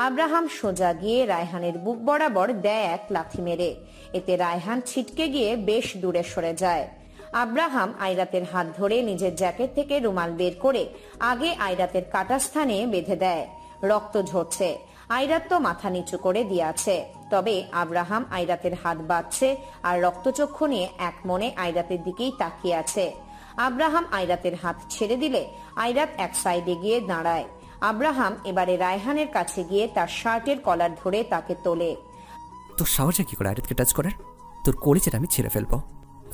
Abraham সোজা গিয়ে রায়হানের বুক বরাবর দেয় এক লাথি মেরে। এতে রায়হান ছিটকে গিয়ে বেশ দূরে সরে যায়। আব্রাহাম আইরাতের হাত ধরে নিজের জ্যাকেট থেকে রুমাল বের করে আগে আইরাতের কাটা স্থানে বেঁধে দেয়। রক্ত ঝরছে। আইরাত তো মাথা নিচু করে দিয়েছে, তবে আব্রাহাম আইরাতের হাত বাঁধছে আর রক্তচক্ষু নিয়ে এক মনে আইরাতের দিকেই তাকিয়ে আছে। আব্রাহাম আইরাতের হাত ছেড়ে দিলে আইরাত এক সাইডে গিয়ে দাঁড়ায়। আব্রাহাম এবারে রায়হানের কাছে গিয়ে তার শার্টের কলার ধরে তাকে তোলে। তোর সাহস কি করে আইরাতকে টাচ করার? তোর কলিজাটা আমি ছেড়ে ফেলবো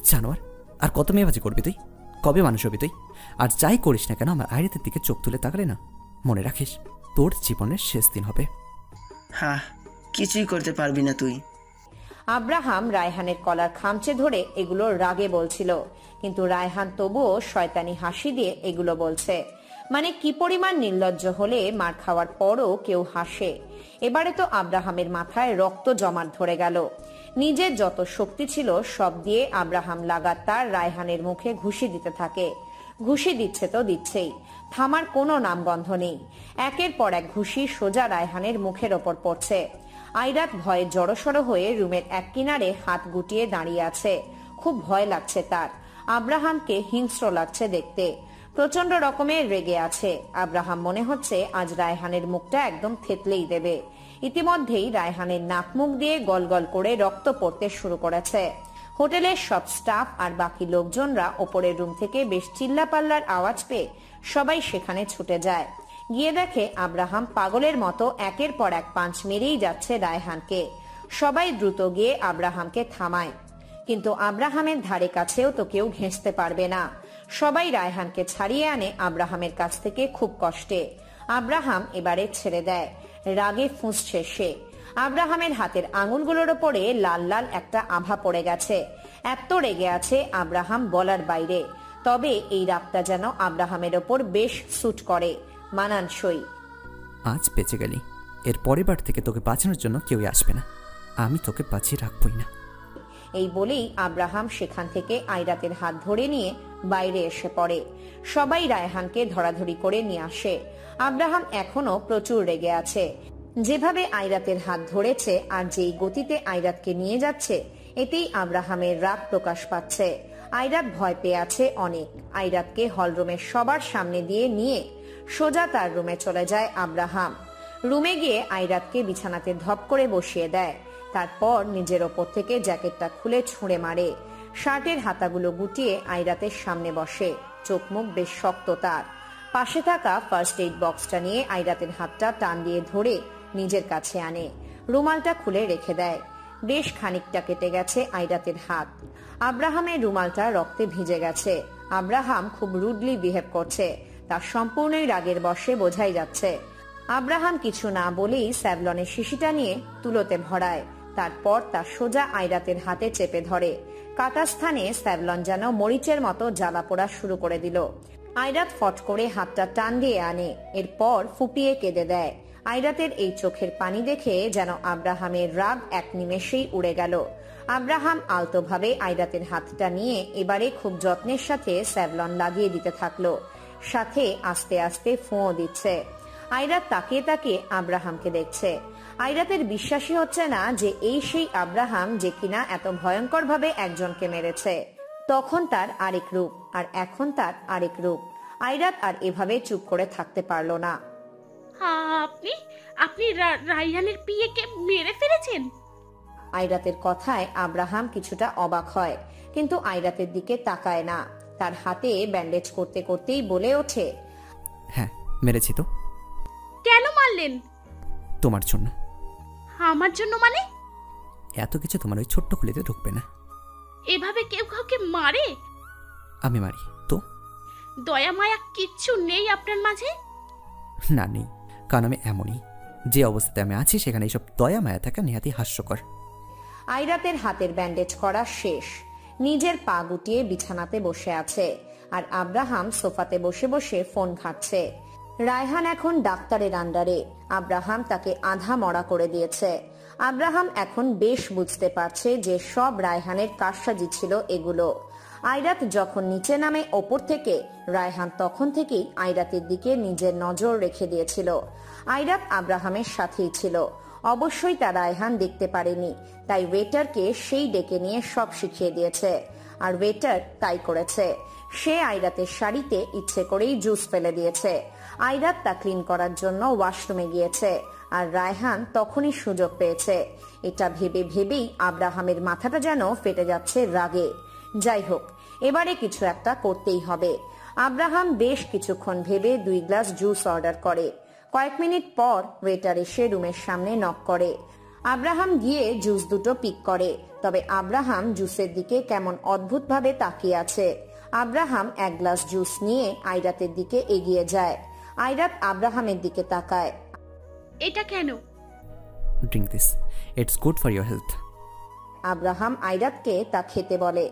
জানোয়ার। আর কত মেয়েবাজি করবি তুই? কবে মানুষ হবি তুই? আর যাই করিস না কেন, আমার আইরাতের দিকে চোখ তুলে তাকালে না, মনে রাখিস তোর জীবনের শেষ দিন হবে। হ্যাঁ, কিছুই করতে পারবি না তুই। আব্রাহাম রায়হানের কলার খামচে ধরে এগুলো রাগে বলছিল, কিন্তু রায়হান তবুও শয়তানি হাসি দিয়ে এগুলো বলছে। মানে কি পরিমাণ নির্লজ্জ হলে মার খাওয়ার পরও কেউ হাসে। এবারে তো আব্রাহামের মাথায় রক্ত জমাট ধরে গেল। নিজের যত শক্তি ছিল সব দিয়ে আব্রাহাম লাগাতার রায়হানের মুখে ঘুষি দিতে থাকে। ঘুষি দিচ্ছে তো দিচ্ছেই, থামার কোনো নামগন্ধ নেই। একের পর এক ঘুষি সোজা রায়হানের মুখের ওপর পড়ছে। আইরাত ভয়ে জড়সড় হয়ে রুমের এক কিনারে হাত গুটিয়ে দাঁড়িয়ে আছে। খুব ভয় লাগছে তার। আব্রাহামকে হিংস্র লাগছে দেখতে। প্রচন্ড রকমের রেগে আছে আব্রাহাম। মনে হচ্ছে আজ রায়হানের মুখটা একদম থেতলেই দেবে। ইতিমধ্যেই রায়হানের নাক মুখ দিয়ে গল গল করে রক্ত পড়তে শুরু করেছে। হোটেলের সব স্টাফ আর বাকি লোকজনরা ওপরের রুম থেকে বেশ চিল্লাপাল্লার আওয়াজ পেয়ে সবাই সেখানে ছুটে যায়। গিয়ে দেখে আব্রাহাম পাগলের মতো একের পর এক পাঁচ মেরেই যাচ্ছে রায়হানকে। সবাই দ্রুত গিয়ে আব্রাহামকে থামায়, কিন্তু আব্রাহামের ধারে কাছেও তো কেউ ঘেঁষতে পারবে না। সবাই রায়হানকে ছাড়িয়ে আনে আব্রাহামের কাছ থেকে খুব কষ্টে। আব্রাহাম এবারে ছেড়ে দেয়। রাগে ফুঁসছে সে। আব্রাহামের হাতের আঙুলগুলোর ওপরে লাল লাল একটা আভা পড়ে গেছে। এত রেগে আছে আব্রাহাম বলার বাইরে। তবে এই রাগটা যেন আব্রাহামের ওপর বেশ স্যুট করে, মানানসই। আজ বেঁচে গেলি, এর পরের বার থেকে তোকে বাঁচানোর জন্য কেউই আসবে না। আমি তোকে বাঁচিয়ে রাখবই না। এই বলেই আব্রাহাম সেখান থেকে আইরাতের হাত ধরে নিয়ে বাইরে এসে পড়ে। সবাই রায়হানকে ধরাধরি করে নিয়ে আসে। আব্রাহাম এখনো প্রচুর রেগে আছে। যেভাবে আইরাতের হাত ধরেছে আর যেই গতিতে আইরাতকে নিয়ে যাচ্ছে, এতেই আব্রাহামের রাগ প্রকাশ পাচ্ছে। আইরাত ভয় পেয়ে আছে অনেক। আইরাতকে হলরুমের সবার সামনে দিয়ে নিয়ে সোজা তার রুমে চলে যায় আব্রাহাম। রুমে গিয়ে আইরাতকে বিছানাতে ধপ করে বসিয়ে দেয়। তারপর নিজের ওপর থেকে জ্যাকেটটা খুলে ছুঁড়ে মারে। শার্টের হাতাগুলো গুটিয়ে আইরাতের সামনে বসে। চোখ মুখ বেশ শক্ত তার। পাশে থাকা ফার্স্ট এইড বক্সটা নিয়ে আইরাতের হাতটা টান দিয়ে ধরে নিজের কাছে আনে। রুমালটা খুলে রেখে দেয়। বেশ খানিকটা কেটে গেছে আইরাতের হাত। আব্রাহামের রুমালটা রক্তে ভিজে গেছে। আব্রাহাম খুব রুডলি বিহেভ করছে। তার সম্পূর্ণই রাগের বশে বোঝাই যাচ্ছে। আব্রাহাম কিছু না বলেই স্যাভলনের শিশিটা নিয়ে তুলোতে ভরায়। তারপর তার সোজা আইরাতের হাতে চেপে ধরে। কাটা স্থানে স্যাভলন যেন মরিচের মতো জ্বালা পোড়া শুরু করে দিল। আইরাত ফট করে হাতটা টান দিয়ে আনে। এরপর ফুপিয়ে কেঁদে দেয়। আইরাতের এই চোখের পানি দেখে যেন আব্রাহামের রাগ এক নিমেষেই উড়ে গেল। আব্রাহাম আলতোভাবে আইরাতের হাতটা নিয়ে এবারে খুব যত্নের সাথে স্যাভলন লাগিয়ে দিতে থাকলো। সাথে আস্তে আস্তে ফোঁ দিচ্ছে। আইরাত তাকিয়ে তাকিয়ে আব্রাহামকে দেখছে। আইরাতের বিশ্বাসই হচ্ছে না যে এই সেই আব্রাহাম যে কিনা এত ভয়ঙ্কর ভাবে একজনকে মেরেছে। তখন তার আরেক রূপ, আর এখন তার আরেক রূপ। আইরাত আর এভাবে চুপ করে থাকতে পারল না। আপনি আপনি রায়হানের পিয়েকে মেরে ফেলেছেন? আইরাতের কথায় আব্রাহাম কিছুটা অবাক হয়, কিন্তু আইরাতের দিকে তাকায় না। তার হাতে ব্যান্ডেজ করতে করতেই বলে ওঠে, হ্যাঁ মেরেছি তো। কেন মারলেন? তোমার জন্য। আমার জন্য মানে? এত কিছু তোমার ওই ছোট্ট খুলিতে ঢুকবে না। এভাবে কেউ কাউকে মারে? আমি মারি তো। দয়া মায়া কিচ্ছু নেই আপনার মাঝে? না নেই, কারণ আমি এমনই। যে অবস্থাতে আমি আছি সেখানে এইসব দয়া মায়া থাকা নেহাতি হাস্যকর। আইরাতের হাতের ব্যান্ডেজ করা শেষ। নিজের পা গুটিয়ে বিছানাতে বসে আছে, আর আব্রাহাম সোফাতে বসে বসে ফোন ঘাঁটছে। রায়হান এখন ডাক্তারের আন্ডারে। আব্রাহাম তাকে আধা মরা করে দিয়েছে। আব্রাহাম এখন বেশ বুঝতে পারছে যে সব রায়হানের কারসাজি ছিল এগুলো। আইরাত যখন নিচে নামে ওপর থেকে, রায়হান তখন থেকেই আইরাতের দিকে নিজের নজর রেখে দিয়েছিল। আইরাত আব্রাহামের সাথেই ছিল। অবশ্যই তা রায়হান দেখতে পারেনি, তাই ওয়েটারকে সেই ডেকে নিয়ে সব শিখিয়ে দিয়েছে। আর ওয়েটার তাই করেছে। সে আইরাতের শাড়িতে ইচ্ছে করেই জুস ফেলে দিয়েছে। আইরাত তা ক্লিন করার জন্য ওয়াশরুমে গিয়েছে, আর রায়হান তখনই সুযোগ পেয়েছে। এটা ভেবে ভেবেই আব্রাহামের মাথাটা যেন ফেটে যাচ্ছে রাগে। যাই হোক, এবারে কিছু একটা করতেই হবে। আব্রাহাম বেশ কিছুক্ষণ ভেবে 2 গ্লাস জুস অর্ডার করে। কয়েক মিনিট পর ওয়েটার এসে রুমের সামনে নক করে। আব্রাহাম গিয়ে জুস দুটো পিক করে, তবে আব্রাহাম জুসের দিকে কেমন অদ্ভুতভাবে তাকিয়ে আছে। আব্রাহাম 1 গ্লাস জুস নিয়ে আইরাতের দিকে এগিয়ে যায়। আইরাত আব্রাহামের দিকে তাকায়। এটা কেন? Drink this, it's good for your health. Abraham আইরাতকে তা খেতে বলে।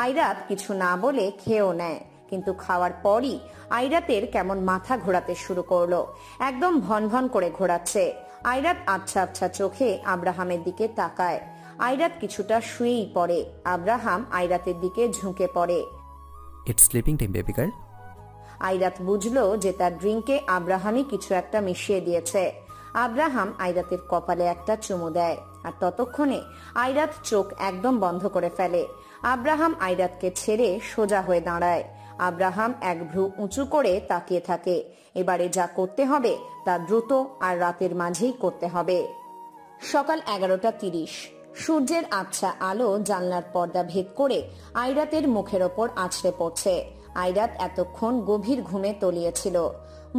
আইরাত কিছু না বলে খেয়েও নেয়, কিন্তু খাওয়ার পরই আইরাতের কেমন মাথা ঘোরাতে শুরু করলো। একদম ভন ভন করে ঘোরাচ্ছে। আইরাত আবছা আবছা চোখে আব্রাহামের দিকে তাকায়। আইরাত কিছুটা শুয়েই পড়ে। আব্রাহাম আইরাতের দিকে ঝুঁকে পড়ে। It's sleeping time baby girl. Airat বুঝলো যে তার ড্রিঙ্কে আব্রাহামই কিছু একটা মিশিয়ে দিয়েছে। আব্রাহাম আইরাতের কপালে একটা চুমু দেয়, আর ততক্ষণে আইরাত চোখ একদম বন্ধ করে ফেলে। আব্রাহাম আইরাতকে ছেড়ে সোজা হয়ে দাঁড়ায়। আব্রাহাম এক ভ্রু উঁচু করে তাকিয়ে থাকে। এবারে যা করতে হবে তা দ্রুত আর রাতের মাঝেই করতে হবে। সকাল 11:30। সূর্যের আবছা আলো জানলার পর্দা ভেদ করে আইরাতের মুখের ওপর আছড়ে পড়ছে। আইরাত এতক্ষণ গভীর ঘুমে তলিয়েছিল।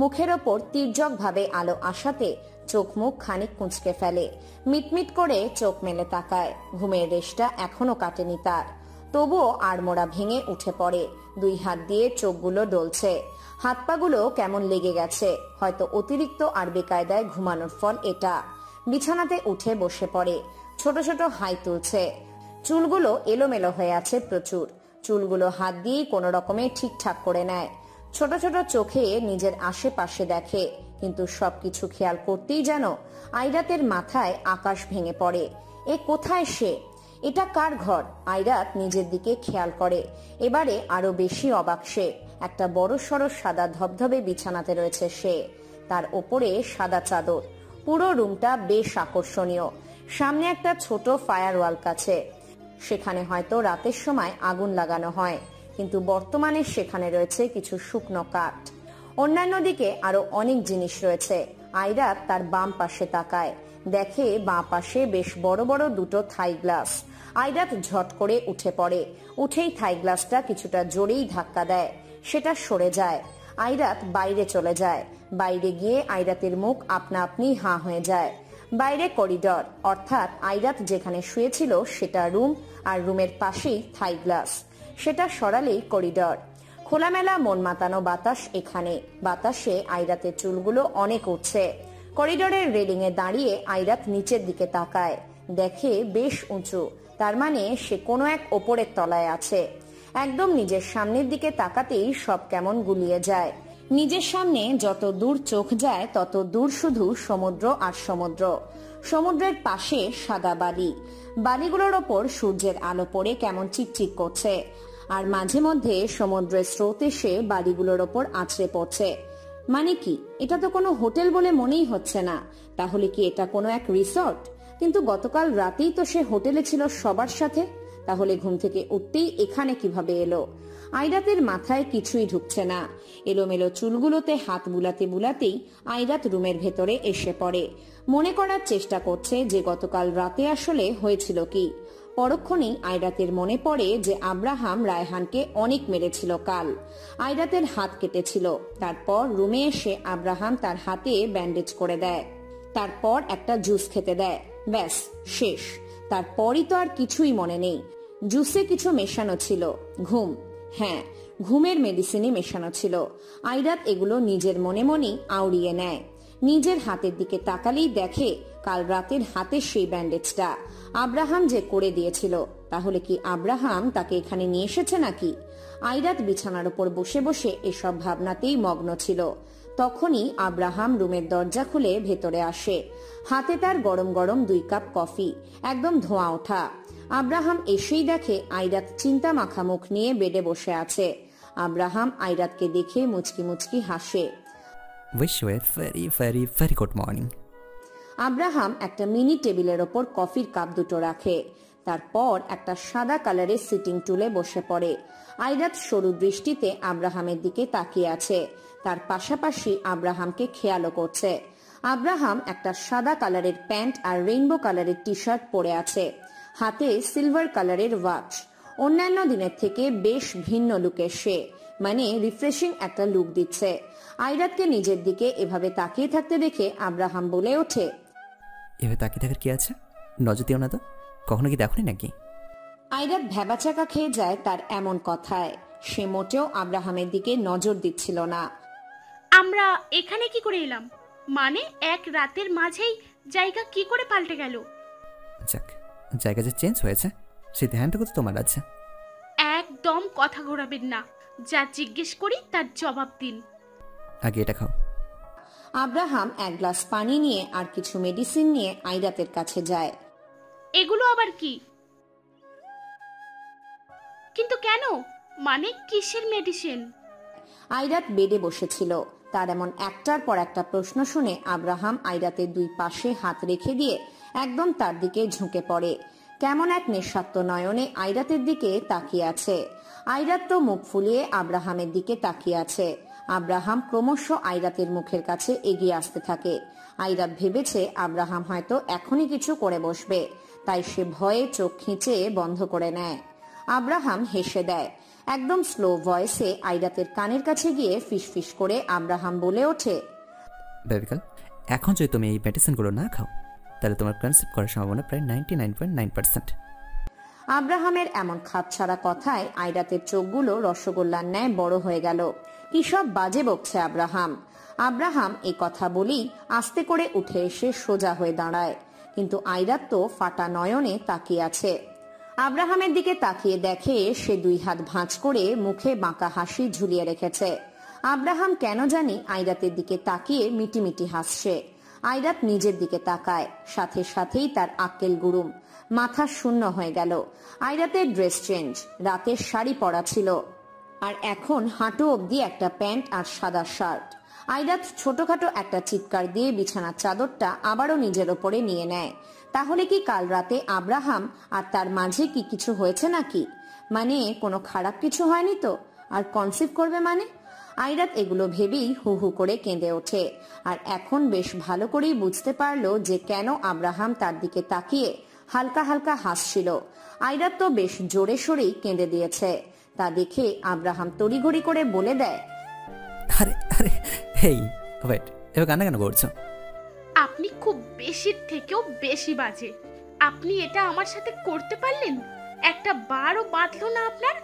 মুখের ওপর তির্যক ভাবে আলো আসাতে চোখ মুখ খানিক কুঁচকে ফেলে। মিটমিট করে চোখ মেলে তাকায়। ঘুমের রেশটা এখনো কাটেনি তার। তবুও আড়মোড়া ভেঙে উঠে পড়ে। 2 হাত দিয়ে চোখগুলো ডলছে। হাত পাগুলো কেমন লেগে গেছে। হয়তো অতিরিক্ত আর বেকায়দায় ঘুমানোর ফল এটা। বিছানাতে উঠে বসে পড়ে। ছোট ছোট হাই তুলছে। চুলগুলো এলোমেলো হয়ে আছে প্রচুর। চুলগুলো হাত দিয়েই কোনো রকমে ঠিকঠাক করে নেয়। ছোট ছোট চোখে নিজের আশেপাশে দেখে, কিন্তু সবকিছু খেয়াল করতেই যেন আইরাতের মাথায় আকাশ ভেঙে পড়ে। এ কোথায় সে? এটা কার ঘর? আইরাত নিজের দিকে খেয়াল করে। এবারে আরো বেশি অবাক সে। একটা বড় সড়ো সাদা ধবধবে বিছানাতে রয়েছে সে। তার ওপরে সাদা চাদর। পুরো রুমটা বেশ আকর্ষণীয়। সামনে একটা ছোট ফায়ার ওয়াল কাছে। সেখানে হয়তো রাতের সময় আগুন লাগানো হয়, কিন্তু বর্তমানে সেখানে রয়েছে কিছু শুকনো কাঠ। অন্যান্য দিকে আরো অনেক জিনিস রয়েছে। আইরাত তার বাম পাশে তাকায়। দেখে বাঁ পাশে বেশ বড় বড় দুটো থাই গ্লাস। আইরাত ঝট করে উঠে পড়ে। উঠেই থাই গ্লাসটা কিছুটা জোরেই ধাক্কা দেয়। সেটা সরে যায়। আইরাত বাইরে চলে যায়। বাইরে গিয়ে আইরাতের মুখ আপনা আপনি হাঁ হয়ে যায়। বাইরে করিডর, অর্থাৎ আইরাত যেখানে শুয়েছিল সেটা রুম, আর রুমের পাশেই থাই গ্লাস। সেটা সরালেই করিডর। খোলামেলা মন মাতানো বাতাস এখানে। বাতাসে আইরাতের চুলগুলো অনেক উঠছে। করিডোরের রেলিং এ দাঁড়িয়ে আইরাত নিচের দিকে তাকায়। দেখে বেশ উঁচু, তার মানে সে কোনো এক ওপরের তলায় আছে। একদম নিজের সামনের দিকে তাকাতেই সব কেমন গুলিয়ে যায়। নিজের সামনে যত দূর চোখ যায় তত দূর শুধু সমুদ্র আর সমুদ্র। সমুদ্রের পাশে সাদা বালি। বালিগুলোর ওপর সূর্যের আলো পড়ে কেমন চিকচিক করছে, আর মাঝে মধ্যে সমুদ্রের স্রোত এসে বালিগুলোর ওপর আছড়ে পড়ছে। মানে কি, এটা তো কোনো হোটেল বলে মনেই হচ্ছে না। তাহলে কি এটা কোনো এক রিসর্ট? কিন্তু গতকাল রাতেই তো সে হোটেলে ছিল সবার সাথে। তাহলে ঘুম থেকে উঠতেই এখানে কিভাবে এলো? আইরাতের মাথায় কিছুই ঢুকছে না। এলোমেলো চুলগুলোতে হাত বুলাতে বুলাতেই আইরাত রুমের ভেতরে এসে পড়ে। মনে করার চেষ্টা করছে যে গতকাল রাতে আসলে হয়েছিল কি। পরক্ষণেই আইরাতের মনে পড়ে যে আব্রাহাম রায়হানকে অনেক মেরেছিল কাল। আইরাতের হাত কেটেছিল। তারপর রুমে এসে আব্রাহাম তার হাতে ব্যান্ডেজ করে দেয়। তারপর একটা জুস খেতে দেয়। ব্যাস, শেষ। তারপরই তো আর কিছুই মনে নেই। জুসে কিছু মেশানো ছিল। ঘুম। হ্যাঁ, ঘুমের মেডিসিনই মেশানো ছিল। আইরাত এগুলো নিজের মনে মনেই আউড়িয়ে নেয়। নিজের হাতের দিকে তাকালেই দেখে কাল রাতের হাতে সেই ব্যান্ডেজটা আব্রাহাম যে করে দিয়েছিল। তাহলে কি আব্রাহাম তাকে এখানে নিয়ে এসেছে নাকি? আইরাত বিছানার উপর বসে বসে এসব ভাবনাতেই মগ্ন ছিল। তখনই আব্রাহাম রুমের দরজা খুলে ভেতরে আসে। হাতে তার গরম গরম 2 কাপ কফি, একদম ধোঁয়া ওঠা। আব্রাহাম এসেই দেখে আইরাত চিন্তা মাখা মুখ নিয়ে বেডে বসে আছে। আব্রাহাম আইরাতকে দেখে মুচকি মুচকি হাসে। Wish you a very very very good morning. Abraham একটা মিনি টেবিলের ওপর কফির কাপ দুটো রাখে। তারপর একটা সাদা কালারের সিটিং টুলে বসে পড়ে। আইরাত সরু দৃষ্টিতে আব্রাহামের দিকে তাকিয়ে আছে, তার পাশাপাশি আব্রাহামকে খেয়ালও করছে। আব্রাহাম একটা সাদা কালারের প্যান্ট আর রেইনবো কালারের টি শার্ট পরে আছে, হাতে সিলভার কালারের ওয়াচ। অন্যান্য দিনের থেকে বেশ ভিন্ন লুকের সে, মানে রিফ্রেশিং একটা লুক দিচ্ছে। আইরাতকে নিজের দিকে এভাবে তাকিয়ে থাকতে দেখে আব্রাহাম বলে ওঠে, এভাবে তাকিয়ে থাকার কি আছে? নজর দিও না তো, কখনো কি দেখনি নাকি? আইরাত ভ্যাবাচাকা খেয়ে যায় তার এমন কথায়। সে মোটেও আব্রাহামের দিকে নজর দিচ্ছিল না। আমরা এখানে কি করে এলাম? মানে এক রাতের মাঝেই জায়গা কি করে পাল্টে গেল? যাক, জায়গা যে চেঞ্জ হয়েছে সেই ধ্যানটুকু তো তোমার আছে। একদম কথা ঘোরাবেন না, যা জিজ্ঞেস করি তার জবাব দিন। আগে এটা খাও। আব্রাহাম এক গ্লাস পানি নিয়ে আর কিছু মেডিসিন নিয়ে আইরাতের কাছে যায়। এগুলো আবার কি? কিন্তু কেন? মানে কিসের মেডিসিন? আইরাত বেডে বসেছিল। তার এমন একটার পর একটা প্রশ্ন শুনে আব্রাহাম আইরাতের দুই পাশে হাত রেখে দিয়ে একদম তার দিকে ঝুঁকে পড়ে। কেমন এক নিঃস্বার্থ নয়নে আইরাতের দিকে তাকিয়ে আছে। আইরাত তো মুখ ফুলিয়ে আব্রাহামের দিকে তাকিয়ে আছে। আব্রাহাম ক্রমশ আইরাতের মুখের কাছে এগিয়ে আসতে থাকে। আইরাত ভেবেছে আব্রাহাম হয়তো এখনই কিছু করে বসবে, তাই সে ভয়ে চোখ খিঁচে বন্ধ করে নেয়। আব্রাহাম হেসে দেয়। একদম স্লো ভয়েসে আইরাতের কানের কাছে গিয়ে ফিসফিস করে আব্রাহাম বলে ওঠে, বেবিকাল, এখন যদি তুমি এই মেডিসিনগুলো না খাও তাহলে তোমার কনসেপ্ট করার সম্ভাবনা প্রায় 99.9%। আব্রাহামের এমন খাপছাড়া কথায় আইরাতের চোখগুলো রসগোল্লার ন্যায় বড় হয়ে গেল। কি সব বাজে বকছে আব্রাহাম। আব্রাহাম এই কথা বলেই আস্তে করে উঠে এসে সোজা হয়ে দাঁড়ায়, কিন্তু আইরাত তো ফাটা নয়নে তাকিয়ে আছে। আব্রাহামের দিকে তাকিয়ে দেখে সে দুই হাত ভাঁজ করে মুখে বাঁকা হাসি ঝুলিয়ে রেখেছে। আব্রাহাম কেন জানি আইরাতের দিকে তাকিয়ে মিটিমিটি হাসছে। আইরাত নিজের দিকে তাকায়, সাথে সাথেই তার আক্কেল গুরুম, মাথা শূন্য হয়ে গেল। আইরাতের ড্রেস চেঞ্জ, রাতের শাড়ি পরা ছিল, আর এখন হাঁটু অবধি একটা প্যান্ট আর সাদা শার্ট। আইরাত ছোটখাটো একটা চিৎকার দিয়ে বিছানার চাদরটা আবারও নিজের ওপরে নিয়ে নেয়। তাহলে কি কাল রাতে আব্রাহাম আর তার মাঝে কি কিছু হয়েছে নাকি? মানে কোনো খারাপ কিছু হয়নি তো? আর কনসিভ করবে মানে? আইরাত এগুলো ভেবেই হু হু করে কেঁদে ওঠে। আর এখন বেশ ভালো করেই বুঝতে পারলো যে কেন আব্রাহাম তার দিকে তাকিয়ে হালকা হালকা হাসছিল। আইরাত তো বেশ জোরে সোরেই কেঁদে দিয়েছে। তা দেখে আব্রাহাম তড়িঘড়ি করে বলে দেয়, আরে আরে হেই ওয়েট, এবার কান্না কেন করছো? আপনি খুব বেশির থেকেও বেশি বাজে। আপনি এটা আমার সাথে করতে পারলেন? একটা বারও বাঁধলো না আপনার?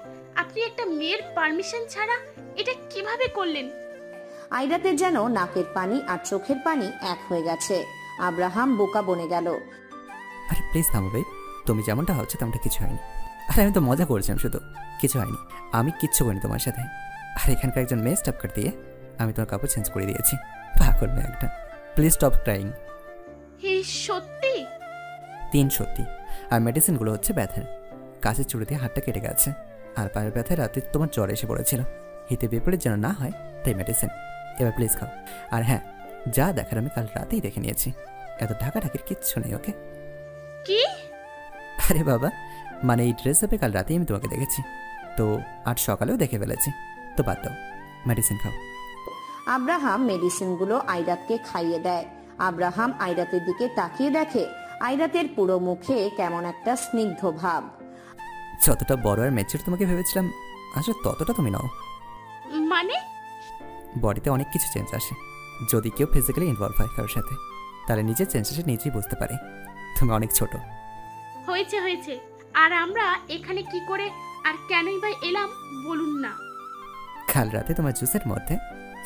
আপনি একটা মেয়ের পারমিশন ছাড়া এটা কিভাবে করলেন? আইরাতের যেন নাকের পানি আর চোখের পানি এক হয়ে গেছে। আব্রাহাম বোকা বনে গেল। আরে প্লিজ থামো ভাই, তুমি যেমনটা ভাবছো তেমনটা কিছু হয়নি। আরে আমি তো মজা করছিলাম, শুধু কিছু হয়নি। আমি কিচ্ছু করিনি তোমার সাথে। আর এখানকার একজন মেয়ে স্টপ করে দিয়ে আমি তোমার কাপড় চেঞ্জ করে দিয়েছি। পাগল মেয়ে একটা। Please stop crying. হে সত্যি? 3 সত্যি। আর মেডিসিনগুলো হচ্ছে ব্যথার। কাছের চুড়ি দিয়ে হাতটা কেটে গেছে। আর পায়ের ব্যথায় রাতে তোমার জ্বর এসে পড়েছিল। হিতে বিপরীত যেন না হয় তাই মেডিসিন। এবার প্লিজ খাও। আর হ্যাঁ, যা দেখার আমি কাল রাতেই দেখে নিয়েছি। এত ঢাকাঢাকির কিচ্ছু নেই, ওকে? কি? আরে বাবা, মানে এই ড্রেস আপে কাল রাতেই আমি তোমাকে দেখেছি, তো আজ সকালেও দেখে ফেলেছি। তো বাদ দাও, মেডিসিন খাও। আব্রাহাম মেডিসিনগুলো আইরাতকে খাইয়ে দেয়। আব্রাহাম আইরাতের দিকে তাকিয়ে দেখে আইরাতের পুরো মুখে কেমন একটা স্নিগ্ধ ভাব। যতটা বড় আর ম্যাচিউর তোমাকে ভেবেছিলাম আসলে ততটা তুমি নাও। মানে? বডিতে অনেক কিছু চেঞ্জ আসে। যদি কেউ ফিজিক্যালি ইনভলভ হয় কারোর সাথে, তাহলে নিজের চেঞ্জেসে নিজেই বুঝতে পারে তুমি অনেক ছোট। হয়েছে হয়েছে। আর আমরা এখানে কি করে আর কেনই বা এলাম বলুন না। কাল রাতে তোমার জুসের মধ্যে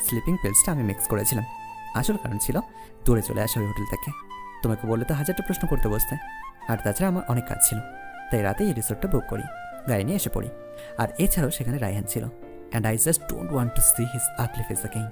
স্লিপিং পিলসটা আমি মিক্স করেছিলাম। আসল কারণ ছিল দূরে চলে আসা ওই হোটেল থেকে। তোমাকে বললে তো হাজারটা প্রশ্ন করতে বসতে, আর তাছাড়া আমার অনেক কাজ ছিল, তাই রাতে এই রিসোর্টটা বুক করি, গাড়ি নিয়ে এসে পড়ি। আর এছাড়াও সেখানে রায়হান ছিল, and I just don't want to see his ugly face again.